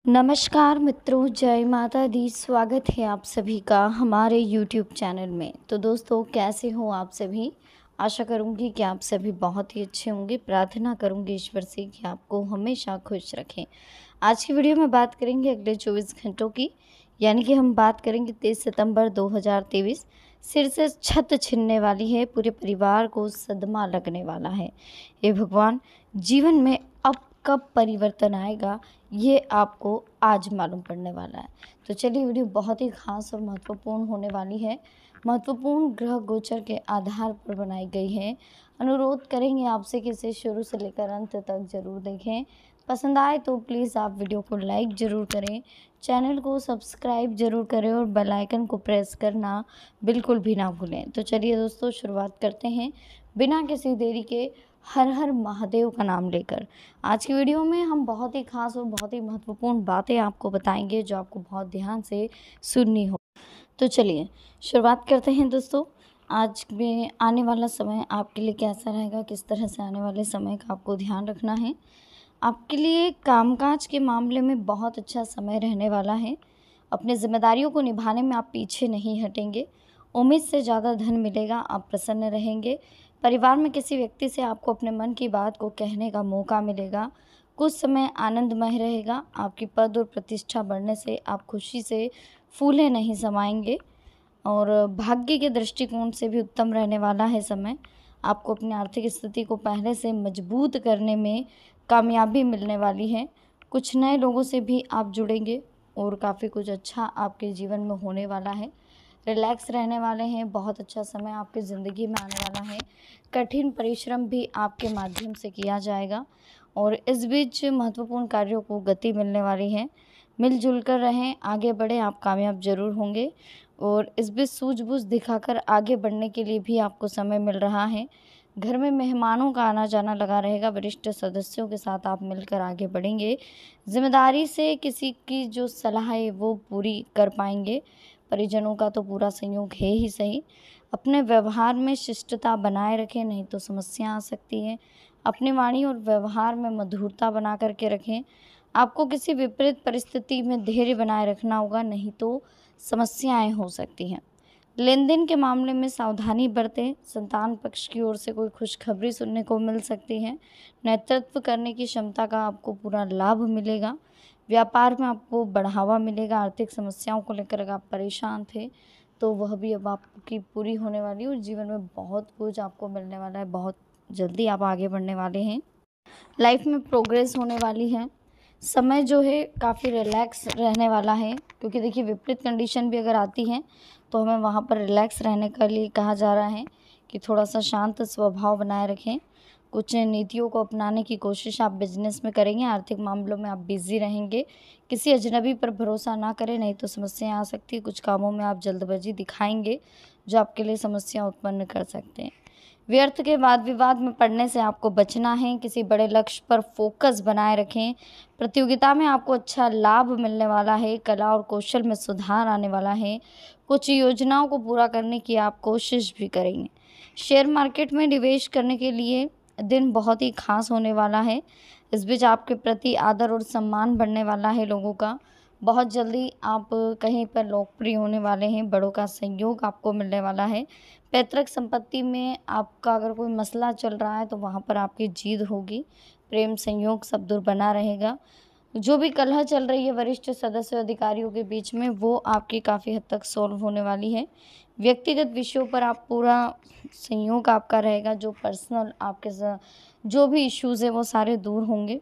नमस्कार मित्रों, जय माता दी। स्वागत है आप सभी का हमारे YouTube चैनल में। तो दोस्तों, कैसे हो आप सभी? आशा करूंगी कि आप सभी बहुत ही अच्छे होंगे। प्रार्थना करूंगी ईश्वर से कि आपको हमेशा खुश रखें। आज की वीडियो में बात करेंगे अगले 24 घंटों की, यानी कि हम बात करेंगे 23 सितंबर 2023। सिर से छत छिनने वाली है, पूरे परिवार को सदमा लगने वाला है। हे भगवान, जीवन में अब कब परिवर्तन आएगा ये आपको आज मालूम पड़ने वाला है। तो चलिए, वीडियो बहुत ही खास और महत्वपूर्ण होने वाली है। महत्वपूर्ण ग्रह गोचर के आधार पर बनाई गई है। अनुरोध करेंगे आपसे कि इसे शुरू से लेकर अंत तक ज़रूर देखें। पसंद आए तो प्लीज़ आप वीडियो को लाइक ज़रूर करें, चैनल को सब्सक्राइब ज़रूर करें और बेल आइकन को प्रेस करना बिल्कुल भी ना भूलें। तो चलिए दोस्तों, शुरुआत करते हैं बिना किसी देरी के, हर हर महादेव का नाम लेकर। आज की वीडियो में हम बहुत ही खास और बहुत ही महत्वपूर्ण बातें आपको बताएंगे जो आपको बहुत ध्यान से सुननी हो। तो चलिए शुरुआत करते हैं दोस्तों। आज में आने वाला समय आपके लिए कैसा रहेगा, किस तरह से आने वाले समय का आपको ध्यान रखना है। आपके लिए कामकाज के मामले में बहुत अच्छा समय रहने वाला है। अपने जिम्मेदारियों को निभाने में आप पीछे नहीं हटेंगे। उम्मीद से ज़्यादा धन मिलेगा, आप प्रसन्न रहेंगे। परिवार में किसी व्यक्ति से आपको अपने मन की बात को कहने का मौका मिलेगा। कुछ समय आनंदमय रहेगा। आपकी पद और प्रतिष्ठा बढ़ने से आप खुशी से फूले नहीं समाएंगे और भाग्य के दृष्टिकोण से भी उत्तम रहने वाला है समय। आपको अपनी आर्थिक स्थिति को पहले से मजबूत करने में कामयाबी मिलने वाली है। कुछ नए लोगों से भी आप जुड़ेंगे और काफ़ी कुछ अच्छा आपके जीवन में होने वाला है। रिलैक्स रहने वाले हैं। बहुत अच्छा समय आपकी ज़िंदगी में आने वाला है। कठिन परिश्रम भी आपके माध्यम से किया जाएगा और इस बीच महत्वपूर्ण कार्यों को गति मिलने वाली है। मिलजुल कर रहें, आगे बढ़ें, आप कामयाब जरूर होंगे। और इस बीच सूझबूझ दिखाकर आगे बढ़ने के लिए भी आपको समय मिल रहा है। घर में मेहमानों का आना जाना लगा रहेगा। वरिष्ठ सदस्यों के साथ आप मिलकर आगे बढ़ेंगे। जिम्मेदारी से किसी की जो सलाह है वो पूरी कर पाएंगे। परिजनों का तो पूरा सहयोग है ही सही। अपने व्यवहार में शिष्टता बनाए रखें, नहीं तो समस्या आ सकती है। अपनी वाणी और व्यवहार में मधुरता बना करके रखें। आपको किसी विपरीत परिस्थिति में धैर्य बनाए रखना होगा, नहीं तो समस्याएं हो सकती हैं। लेन देन के मामले में सावधानी बरतें। संतान पक्ष की ओर से कोई खुशखबरी सुनने को मिल सकती है। नेतृत्व करने की क्षमता का आपको पूरा लाभ मिलेगा। व्यापार में आपको बढ़ावा मिलेगा। आर्थिक समस्याओं को लेकर अगर आप परेशान थे तो वह भी अब आपकी पूरी होने वाली है और जीवन में बहुत कुछ आपको मिलने वाला है। बहुत जल्दी आप आगे बढ़ने वाले हैं। लाइफ में प्रोग्रेस होने वाली है। समय जो है काफ़ी रिलैक्स रहने वाला है, क्योंकि देखिए विपरीत कंडीशन भी अगर आती है तो हमें वहाँ पर रिलैक्स रहने के लिए कहा जा रहा है कि थोड़ा सा शांत स्वभाव बनाए रखें। कुछ नीतियों को अपनाने की कोशिश आप बिजनेस में करेंगे। आर्थिक मामलों में आप बिजी रहेंगे। किसी अजनबी पर भरोसा ना करें, नहीं तो समस्याएं आ सकती है। कुछ कामों में आप जल्दबाजी दिखाएंगे जो आपके लिए समस्या उत्पन्न कर सकते हैं। व्यर्थ के वाद विवाद में पड़ने से आपको बचना है। किसी बड़े लक्ष्य पर फोकस बनाए रखें। प्रतियोगिता में आपको अच्छा लाभ मिलने वाला है। कला और कौशल में सुधार आने वाला है। कुछ योजनाओं को पूरा करने की आप कोशिश भी करेंगे। शेयर मार्केट में निवेश करने के लिए दिन बहुत ही खास होने वाला है। इस बीच आपके प्रति आदर और सम्मान बढ़ने वाला है लोगों का। बहुत जल्दी आप कहीं पर लोकप्रिय होने वाले हैं। बड़ों का सहयोग आपको मिलने वाला है। पैतृक संपत्ति में आपका अगर कोई मसला चल रहा है तो वहाँ पर आपकी जीत होगी। प्रेम संयोग सब दूर बना रहेगा। जो भी कलह चल रही है वरिष्ठ सदस्य अधिकारियों के बीच में, वो आपकी काफ़ी हद तक सॉल्व होने वाली है। व्यक्तिगत विषयों पर आप पूरा संयोग आपका रहेगा। जो पर्सनल आपके जो भी इश्यूज़ है वो सारे दूर होंगे।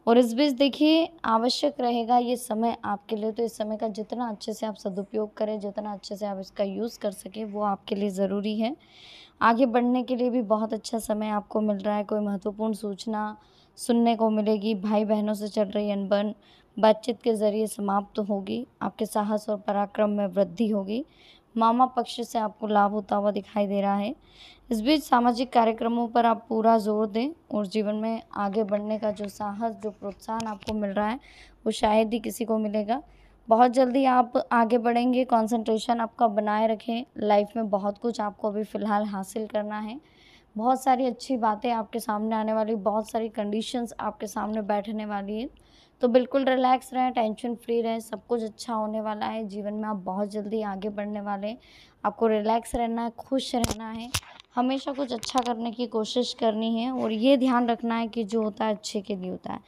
और इस बीच देखिए, आवश्यक रहेगा ये समय आपके लिए, तो इस समय का जितना अच्छे से आप सदुपयोग करें, जितना अच्छे से आप इसका यूज़ कर सकें, वो आपके लिए ज़रूरी है। आगे बढ़ने के लिए भी बहुत अच्छा समय आपको मिल रहा है। कोई महत्वपूर्ण सूचना सुनने को मिलेगी। भाई बहनों से चल रही अनबन बातचीत के ज़रिए समाप्त होगी। आपके साहस और पराक्रम में वृद्धि होगी। मामा पक्ष से आपको लाभ होता हुआ दिखाई दे रहा है। इस बीच सामाजिक कार्यक्रमों पर आप पूरा जोर दें और जीवन में आगे बढ़ने का जो साहस, जो प्रोत्साहन आपको मिल रहा है वो शायद ही किसी को मिलेगा। बहुत जल्दी आप आगे बढ़ेंगे। कंसंट्रेशन आपका बनाए रखें। लाइफ में बहुत कुछ आपको अभी फ़िलहाल हासिल करना है। बहुत सारी अच्छी बातें आपके सामने आने वाली, बहुत सारी कंडीशंस आपके सामने बैठने वाली है। तो बिल्कुल रिलैक्स रहें, टेंशन फ्री रहें, सब कुछ अच्छा होने वाला है। जीवन में आप बहुत जल्दी आगे बढ़ने वाले हैं। आपको रिलैक्स रहना है, खुश रहना है, हमेशा कुछ अच्छा करने की कोशिश करनी है और ये ध्यान रखना है कि जो होता है अच्छे के लिए होता है।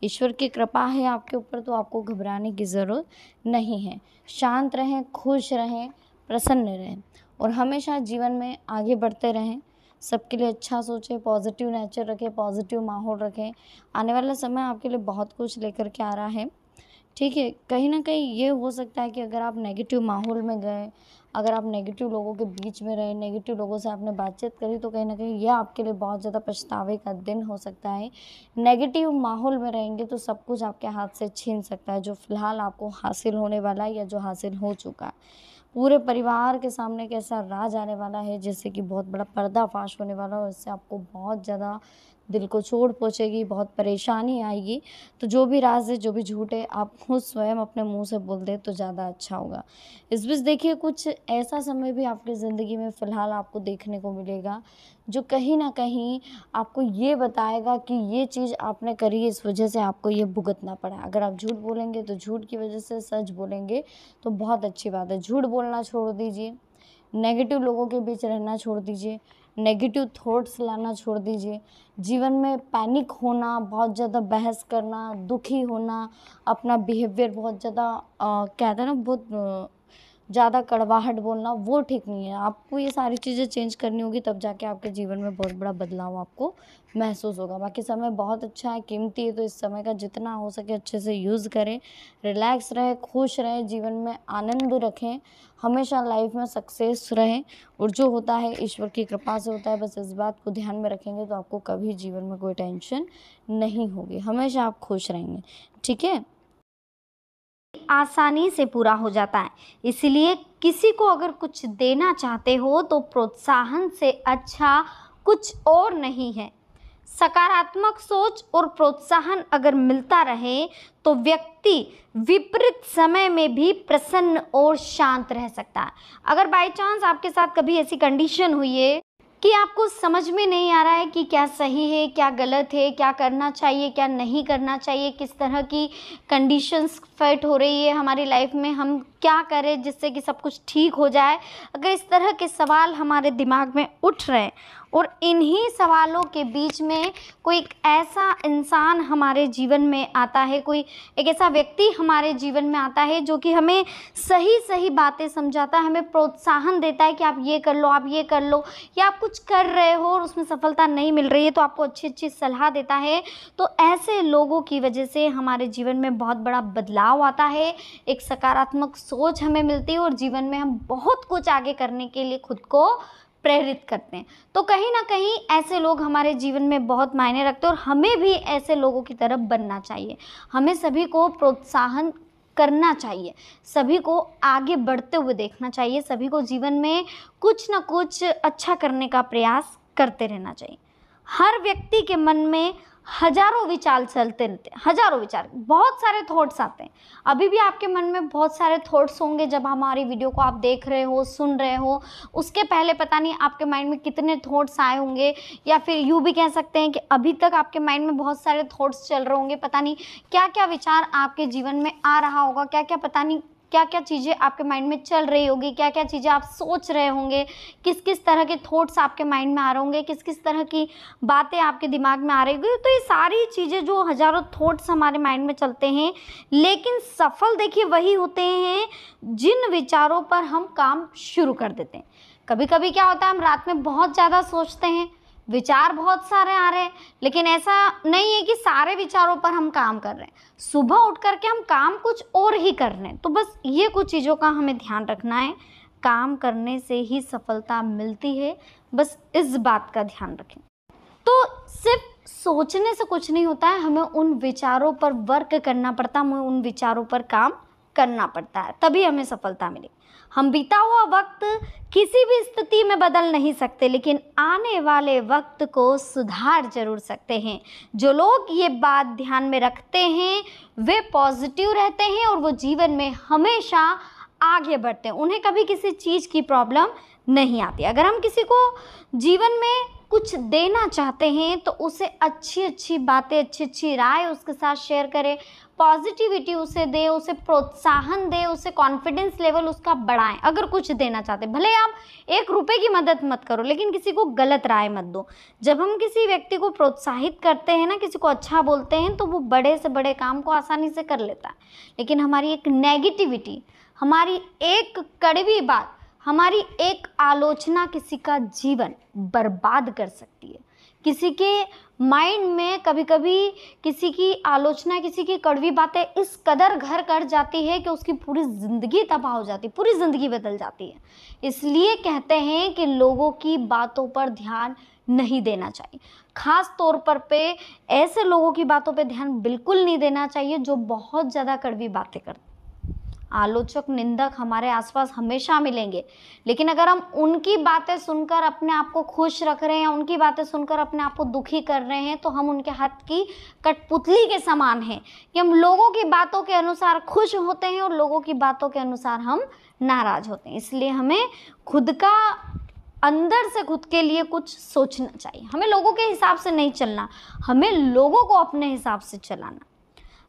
ईश्वर की कृपा है आपके ऊपर, तो आपको घबराने की ज़रूरत नहीं है। शांत रहें, खुश रहें, प्रसन्न रहें और हमेशा जीवन में आगे बढ़ते रहें। सबके लिए अच्छा सोचें, पॉजिटिव नेचर रखें, पॉजिटिव माहौल रखें। आने वाला समय आपके लिए बहुत कुछ लेकर के आ रहा है, ठीक है। कहीं न कहीं ये हो सकता है कि अगर आप नेगेटिव माहौल में गए, अगर आप नेगेटिव लोगों के बीच में रहे, नेगेटिव लोगों से आपने बातचीत करी, तो कहीं न कहीं ये आपके लिए बहुत ज़्यादा पछतावे का दिन हो सकता है। नेगेटिव माहौल में रहेंगे तो सब कुछ आपके हाथ से छीन सकता है, जो फ़िलहाल आपको हासिल होने वाला है या जो हासिल हो चुका है। पूरे परिवार के सामने एक ऐसा राज आने वाला है जिससे कि बहुत बड़ा पर्दाफ़ाश होने वाला है और इससे आपको बहुत ज़्यादा दिल को चोट पहुँचेगी, बहुत परेशानी आएगी। तो जो भी राज़ है, जो भी झूठ है, आप खुद स्वयं अपने मुँह से बोल दें तो ज़्यादा अच्छा होगा। इस बीच देखिए, कुछ ऐसा समय भी आपकी ज़िंदगी में फ़िलहाल आपको देखने को मिलेगा, जो कहीं न कहीं आपको ये बताएगा कि ये चीज़ आपने करी, इस वजह से आपको ये भुगतना पड़ा। अगर आप झूठ बोलेंगे तो झूठ की वजह से, सच बोलेंगे तो बहुत अच्छी बात है। झूठ बोलना छोड़ दीजिए, नेगेटिव लोगों के बीच रहना छोड़ दीजिए, नेगेटिव थॉट्स लाना छोड़ दीजिए। जीवन में पैनिक होना, बहुत ज़्यादा बहस करना, दुखी होना, अपना बिहेवियर बहुत ज़्यादा कहते हैं ना, बहुत ज़्यादा कड़वाहट बोलना, वो ठीक नहीं है। आपको ये सारी चीज़ें चेंज करनी होगी, तब जाके आपके जीवन में बहुत बड़ा बदलाव आपको महसूस होगा। बाकी समय बहुत अच्छा है, कीमती है, तो इस समय का जितना हो सके अच्छे से यूज़ करें। रिलैक्स रहें, खुश रहें, जीवन में आनंद रखें, हमेशा लाइफ में सक्सेस रहें और जो होता है ईश्वर की कृपा से होता है। बस इस बात को ध्यान में रखेंगे तो आपको कभी जीवन में कोई टेंशन नहीं होगी, हमेशा आप खुश रहेंगे, ठीक है। आसानी से पूरा हो जाता है। इसलिए किसी को अगर कुछ देना चाहते हो तो प्रोत्साहन से अच्छा कुछ और नहीं है। सकारात्मक सोच और प्रोत्साहन अगर मिलता रहे तो व्यक्ति विपरीत समय में भी प्रसन्न और शांत रह सकता है। अगर बाय चांस आपके साथ कभी ऐसी कंडीशन हुई है कि आपको समझ में नहीं आ रहा है कि क्या सही है, क्या गलत है, क्या करना चाहिए, क्या नहीं करना चाहिए, किस तरह की कंडीशंस फिट हो रही है हमारी लाइफ में, हम क्या करें जिससे कि सब कुछ ठीक हो जाए, अगर इस तरह के सवाल हमारे दिमाग में उठ रहे हैं और इन्हीं सवालों के बीच में कोई एक ऐसा इंसान हमारे जीवन में आता है, कोई एक ऐसा व्यक्ति हमारे जीवन में आता है जो कि हमें सही सही बातें समझाता है, हमें प्रोत्साहन देता है कि आप ये कर लो, आप ये कर लो, या आप कुछ कर रहे हो और उसमें सफलता नहीं मिल रही है तो आपको अच्छी अच्छी सलाह देता है, तो ऐसे लोगों की वजह से हमारे जीवन में बहुत बड़ा बदलाव आता है, एक सकारात्मक सोच हमें मिलती है और जीवन में हम बहुत कुछ आगे करने के लिए खुद को प्रेरित करते हैं। तो कहीं ना कहीं ऐसे लोग हमारे जीवन में बहुत मायने रखते हैं और हमें भी ऐसे लोगों की तरफ बनना चाहिए। हमें सभी को प्रोत्साहन करना चाहिए, सभी को आगे बढ़ते हुए देखना चाहिए, सभी को जीवन में कुछ ना कुछ अच्छा करने का प्रयास करते रहना चाहिए। हर व्यक्ति के मन में हजारों विचार चलते रहते हैं, हजारों विचार, बहुत सारे थॉट्स आते हैं। अभी भी आपके मन में बहुत सारे थॉट्स होंगे जब हमारी वीडियो को आप देख रहे हो, सुन रहे हो, उसके पहले पता नहीं आपके माइंड में कितने थॉट्स आए होंगे, या फिर यूँ भी कह सकते हैं कि अभी तक आपके माइंड में बहुत सारे थॉट्स चल रहे होंगे, पता नहीं क्या क्या विचार आपके जीवन में आ रहा होगा, क्या क्या पता नहीं क्या क्या चीज़ें आपके माइंड में चल रही होगी, क्या क्या चीज़ें आप सोच रहे होंगे, किस किस तरह के थॉट्स आपके माइंड में आ रहे होंगे, किस किस तरह की बातें आपके दिमाग में आ रही होगी। तो ये सारी चीज़ें जो हज़ारों थॉट्स हमारे माइंड में चलते हैं, लेकिन सफल देखिए वही होते हैं जिन विचारों पर हम काम शुरू कर देते हैं। कभी कभी क्या होता है, हम रात में बहुत ज़्यादा सोचते हैं, विचार बहुत सारे आ रहे हैं, लेकिन ऐसा नहीं है कि सारे विचारों पर हम काम कर रहे हैं, सुबह उठ करके हम काम कुछ और ही कर रहे हैं। तो बस ये कुछ चीज़ों का हमें ध्यान रखना है, काम करने से ही सफलता मिलती है, बस इस बात का ध्यान रखें। तो सिर्फ सोचने से कुछ नहीं होता है, हमें उन विचारों पर वर्क करना पड़ता है, हमें उन विचारों पर काम करना पड़ता है, तभी हमें सफलता मिलेगी। हम बीता हुआ वक्त किसी भी स्थिति में बदल नहीं सकते, लेकिन आने वाले वक्त को सुधार जरूर सकते हैं। जो लोग ये बात ध्यान में रखते हैं वे पॉजिटिव रहते हैं और वो जीवन में हमेशा आगे बढ़ते हैं, उन्हें कभी किसी चीज़ की प्रॉब्लम नहीं आती। अगर हम किसी को जीवन में कुछ देना चाहते हैं तो उसे अच्छी अच्छी बातें, अच्छी अच्छी राय उसके साथ शेयर करें, पॉजिटिविटी उसे दें, उसे प्रोत्साहन दें, उसे कॉन्फिडेंस लेवल उसका बढ़ाएं। अगर कुछ देना चाहते, भले आप 1 रुपए की मदद मत करो, लेकिन किसी को गलत राय मत दो। जब हम किसी व्यक्ति को प्रोत्साहित करते हैं ना, किसी को अच्छा बोलते हैं, तो वो बड़े से बड़े काम को आसानी से कर लेता है। लेकिन हमारी एक नेगेटिविटी, हमारी एक कड़वी बात, हमारी एक आलोचना किसी का जीवन बर्बाद कर सकती है। किसी के माइंड में कभी कभी किसी की आलोचना, किसी की कड़वी बातें इस कदर घर कर जाती है कि उसकी पूरी ज़िंदगी तबाह हो जाती है, पूरी ज़िंदगी बदल जाती है। इसलिए कहते हैं कि लोगों की बातों पर ध्यान नहीं देना चाहिए। ख़ास तौर पर ऐसे लोगों की बातों पर ध्यान बिल्कुल नहीं देना चाहिए जो बहुत ज़्यादा कड़वी बातें करते हैं। आलोचक, निंदक हमारे आसपास हमेशा मिलेंगे, लेकिन अगर हम उनकी बातें सुनकर अपने आप को खुश रख रहे हैं, उनकी बातें सुनकर अपने आप को दुखी कर रहे हैं, तो हम उनके हाथ की कठपुतली के समान हैं कि हम लोगों की बातों के अनुसार खुश होते हैं और लोगों की बातों के अनुसार हम नाराज होते हैं। इसलिए हमें खुद का, अंदर से खुद के लिए कुछ सोचना चाहिए। हमें लोगों के हिसाब से नहीं चलना, हमें लोगों को अपने हिसाब से चलाना।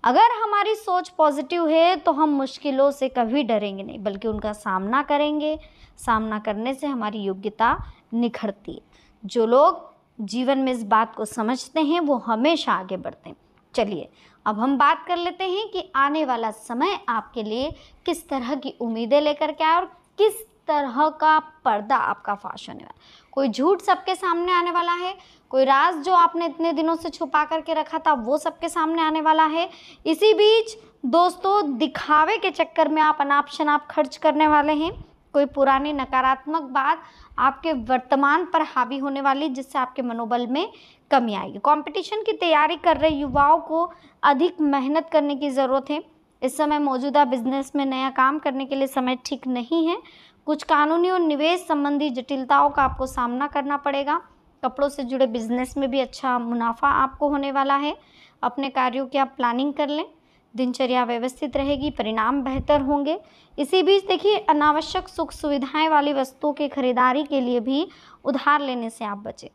अगर हमारी सोच पॉजिटिव है तो हम मुश्किलों से कभी डरेंगे नहीं, बल्कि उनका सामना करेंगे। सामना करने से हमारी योग्यता निखरती है। जो लोग जीवन में इस बात को समझते हैं वो हमेशा आगे बढ़ते हैं। चलिए अब हम बात कर लेते हैं कि आने वाला समय आपके लिए किस तरह की उम्मीदें लेकर के आए और किस तरह का पर्दा आपका फाश होने वाला। कोई झूठ सबके सामने आने वाला है, कोई राज जो आपने इतने दिनों से छुपा करके रखा था वो सबके सामने आने वाला है। इसी बीच दोस्तों, दिखावे के चक्कर में आप अनाप शनाप खर्च करने वाले हैं। कोई पुरानी नकारात्मक बात आपके वर्तमान पर हावी होने वाली, जिससे आपके मनोबल में कमी आएगी। कंपटीशन की तैयारी कर रहे युवाओं को अधिक मेहनत करने की ज़रूरत है। इस समय मौजूदा बिजनेस में नया काम करने के लिए समय ठीक नहीं है। कुछ कानूनी और निवेश संबंधी जटिलताओं का आपको सामना करना पड़ेगा। कपड़ों से जुड़े बिजनेस में भी अच्छा मुनाफा आपको होने वाला है। अपने कार्यों की आप प्लानिंग कर लें। दिनचर्या व्यवस्थित रहेगी, परिणाम बेहतर होंगे। इसी बीच देखिए, अनावश्यक सुख सुविधाएं वाली वस्तुओं की खरीदारी के लिए भी उधार लेने से आप बचें।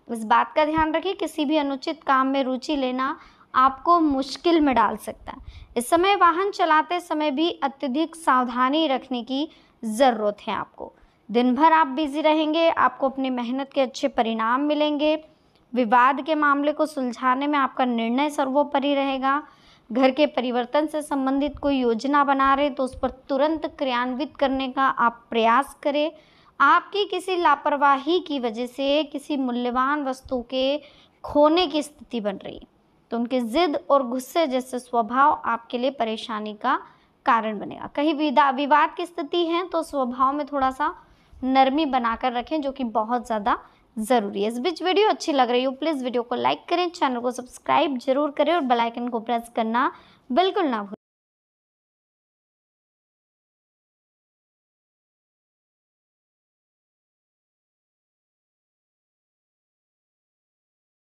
इस बात का ध्यान रखिए, किसी भी अनुचित काम में रुचि लेना आपको मुश्किल में डाल सकता है। इस समय वाहन चलाते समय भी अत्यधिक सावधानी रखने की ज़रूरत है आपको। दिन भर आप बिजी रहेंगे, आपको अपनी मेहनत के अच्छे परिणाम मिलेंगे। विवाद के मामले को सुलझाने में आपका निर्णय सर्वोपरि रहेगा। घर के परिवर्तन से संबंधित कोई योजना बना रहे तो उस पर तुरंत क्रियान्वित करने का आप प्रयास करें। आपकी किसी लापरवाही की वजह से किसी मूल्यवान वस्तु के खोने की स्थिति बन रही है, तो उनके ज़िद और गुस्से जैसे स्वभाव आपके लिए परेशानी का कारण बनेगा। कहीं विवाद की स्थिति है तो स्वभाव में थोड़ा सा नरमी बनाकर रखें, जो कि बहुत ज़्यादा ज़रूरी है। इस बीच वीडियो अच्छी लग रही हो प्लीज़ वीडियो को लाइक करें, चैनल को सब्सक्राइब जरूर करें और बेल आइकन को प्रेस करना बिल्कुल ना भूलें।